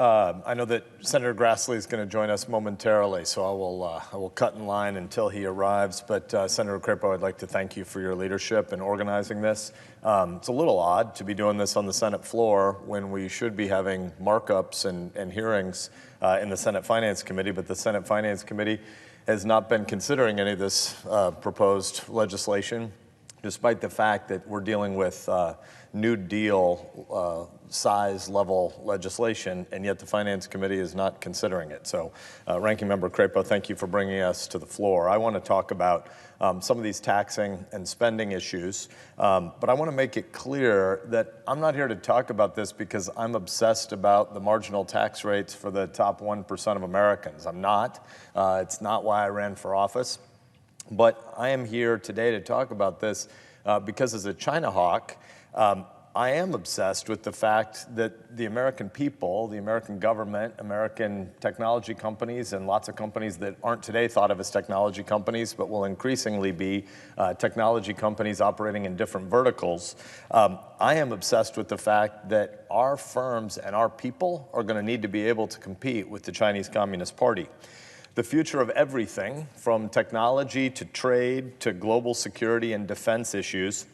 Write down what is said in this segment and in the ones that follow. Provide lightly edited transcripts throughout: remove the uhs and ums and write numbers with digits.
I know that Senator Grassley is going to join us momentarily, so I will cut in line until he arrives. But Senator Crapo, I'd like to thank you for your leadership in organizing this. It's a little odd to be doing this on the Senate floor when we should be having markups and hearings in the Senate Finance Committee, but the Senate Finance Committee has not been considering any of this proposed legislation, despite the fact that we're dealing with New Deal size level legislation, and yet the Finance Committee is not considering it. So, Ranking Member Crapo, thank you for bringing us to the floor. I want to talk about some of these taxing and spending issues, but I want to make it clear that I'm not here to talk about this because I'm obsessed about the marginal tax rates for the top 1% of Americans. I'm not. It's not why I ran for office. But I am here today to talk about this because as a China hawk, I am obsessed with the fact that the American people, the American government, American technology companies, and lots of companies that aren't today thought of as technology companies, but will increasingly be technology companies operating in different verticals. I am obsessed with the fact that our firms and our people are going to need to be able to compete with the Chinese Communist Party. The future of everything, from technology to trade to global security and defense issues,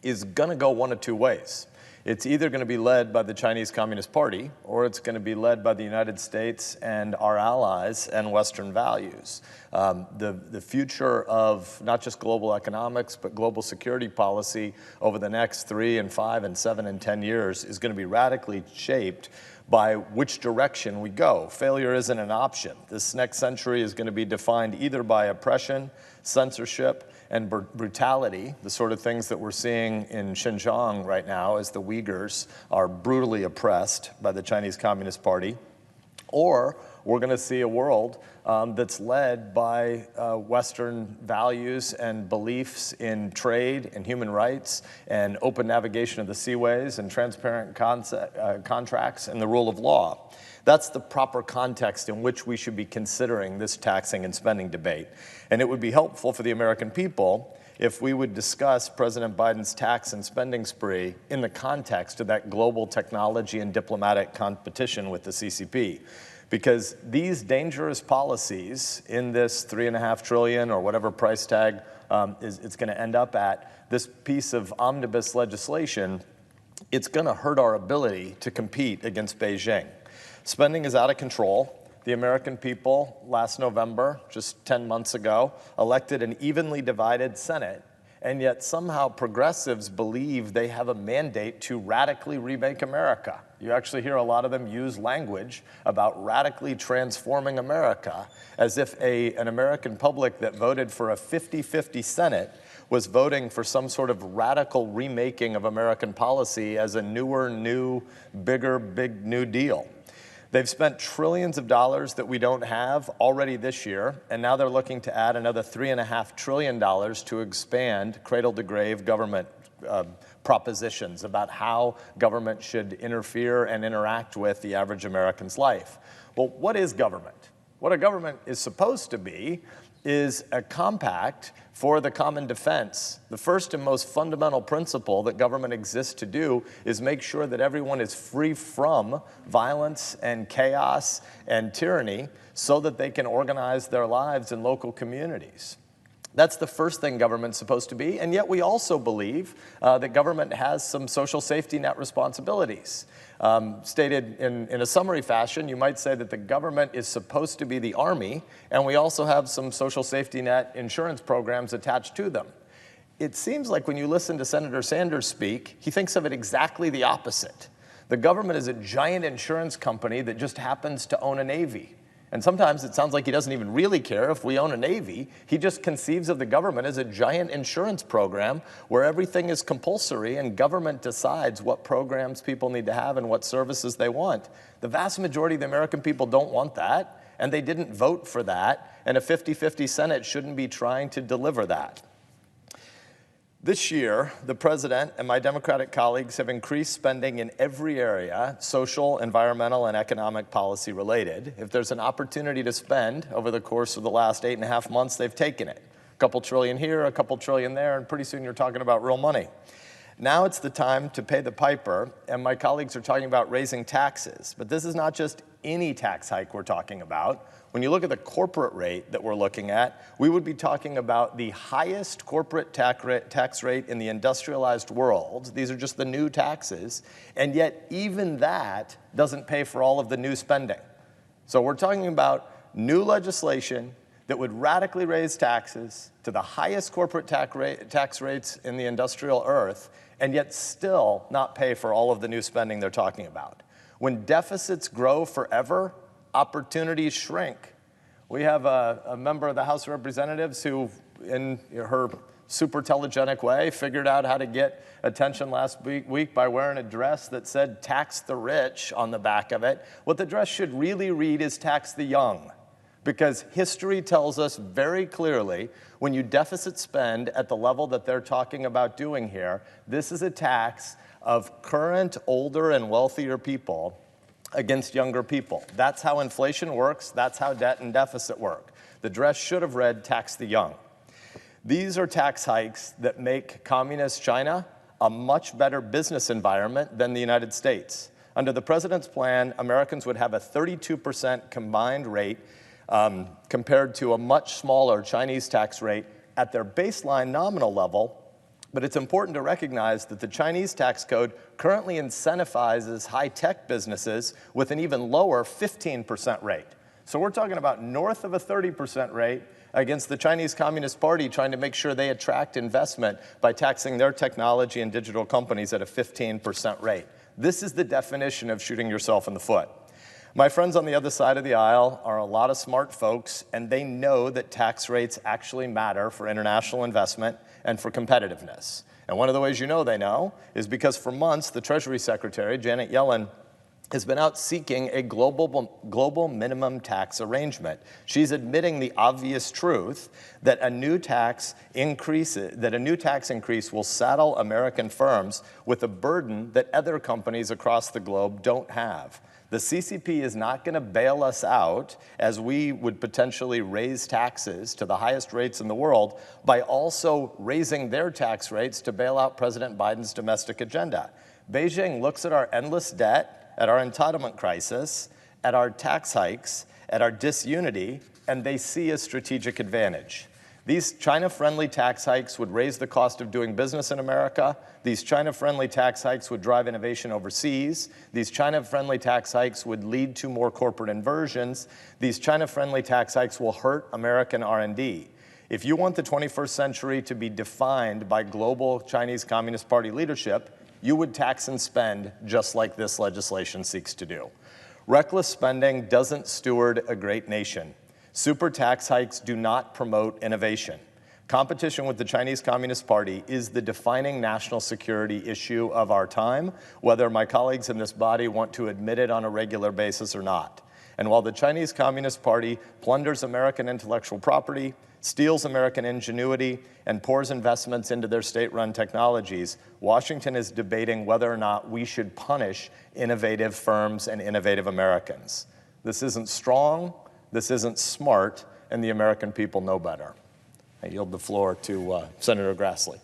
is going to go one of two ways. It's either going to be led by the Chinese Communist Party, or it's going to be led by the United States and our allies and Western values. The future of not just global economics, but global security policy over the next 3 and 5 and 7 and 10 years is going to be radically shaped by which direction we go. Failure isn't an option. This next century is going to be defined either by oppression, censorship, and brutality, the sort of things that we're seeing in Xinjiang right now as the Uyghurs are brutally oppressed by the Chinese Communist Party, or we're going to see a world that's led by Western values and beliefs in trade and human rights and open navigation of the seaways and transparent contracts and the rule of law. That's the proper context in which we should be considering this taxing and spending debate. And it would be helpful for the American people if we would discuss President Biden's tax and spending spree in the context of that global technology and diplomatic competition with the CCP. Because these dangerous policies in this $3.5 trillion or whatever price tag it's going to end up at, this piece of omnibus legislation, it's going to hurt our ability to compete against Beijing. Spending is out of control. The American people last November, just 10 months ago, elected an evenly divided Senate, and yet somehow progressives believe they have a mandate to radically remake America. You actually hear a lot of them use language about radically transforming America, as if an American public that voted for a 50-50 Senate was voting for some sort of radical remaking of American policy as a new, bigger, big New Deal. They've spent trillions of dollars that we don't have already this year, and now they're looking to add another $3.5 trillion to expand cradle-to-grave government propositions about how government should interfere and interact with the average American's life. Well, what is government? What a government is supposed to be is a compact for the common defense. The first and most fundamental principle that government exists to do is make sure that everyone is free from violence and chaos and tyranny so that they can organize their lives in local communities. That's the first thing government's supposed to be, and yet we also believe that government has some social safety net responsibilities. Stated in a summary fashion, you might say that the government is supposed to be the Army, and we also have some social safety net insurance programs attached to them. It seems like when you listen to Senator Sanders speak, he thinks of it exactly the opposite. The government is a giant insurance company that just happens to own a Navy. And sometimes it sounds like he doesn't even really care if we own a Navy. He just conceives of the government as a giant insurance program where everything is compulsory and government decides what programs people need to have and what services they want. The vast majority of the American people don't want that, and they didn't vote for that, and a 50-50 Senate shouldn't be trying to deliver that. This year, the president and my Democratic colleagues have increased spending in every area, social, environmental, and economic policy related. If there's an opportunity to spend over the course of the last 8.5 months, they've taken it. A couple trillion here, a couple trillion there, and pretty soon you're talking about real money. Now it's the time to pay the piper, and my colleagues are talking about raising taxes. But this is not just any tax hike we're talking about. When you look at the corporate rate that we're looking at, we would be talking about the highest corporate tax rate in the industrialized world. These are just the new taxes, and yet even that doesn't pay for all of the new spending. So we're talking about new legislation that would radically raise taxes to the highest corporate tax rates in the industrial earth, and yet still not pay for all of the new spending they're talking about. When deficits grow forever, opportunities shrink. We have a member of the House of Representatives who, in her super telegenic way, figured out how to get attention last week by wearing a dress that said "tax the rich" on the back of it. What the dress should really read is "tax the young." Because history tells us very clearly, when you deficit spend at the level that they're talking about doing here, this is a tax of current, older, and wealthier people against younger people. That's how inflation works. That's how debt and deficit work. The dress should have read "tax the young." These are tax hikes that make communist China a much better business environment than the United States. Under the president's plan, Americans would have a 32% combined rate compared to a much smaller Chinese tax rate at their baseline nominal level. But it's important to recognize that the Chinese tax code currently incentivizes high-tech businesses with an even lower 15% rate. So we're talking about north of a 30% rate against the Chinese Communist Party trying to make sure they attract investment by taxing their technology and digital companies at a 15% rate. This is the definition of shooting yourself in the foot. My friends on the other side of the aisle are a lot of smart folks, and they know that tax rates actually matter for international investment and for competitiveness. And one of the ways you know they know is because for months, the Treasury Secretary, Janet Yellen, has been out seeking a global minimum tax arrangement. She's admitting the obvious truth that a new tax increase will saddle American firms with a burden that other companies across the globe don't have. The CCP is not going to bail us out, as we would potentially raise taxes to the highest rates in the world, by also raising their tax rates to bail out President Biden's domestic agenda. Beijing looks at our endless debt, at our entitlement crisis, at our tax hikes, at our disunity, and they see a strategic advantage. These China-friendly tax hikes would raise the cost of doing business in America. These China-friendly tax hikes would drive innovation overseas. These China-friendly tax hikes would lead to more corporate inversions. These China-friendly tax hikes will hurt American R&D. If you want the 21st century to be defined by global Chinese Communist Party leadership, you would tax and spend just like this legislation seeks to do. Reckless spending doesn't steward a great nation. Super tax hikes do not promote innovation. Competition with the Chinese Communist Party is the defining national security issue of our time, whether my colleagues in this body want to admit it on a regular basis or not. And while the Chinese Communist Party plunders American intellectual property, steals American ingenuity, and pours investments into their state-run technologies, Washington is debating whether or not we should punish innovative firms and innovative Americans. This isn't strong, this isn't smart, and the American people know better. I yield the floor to Senator Grassley.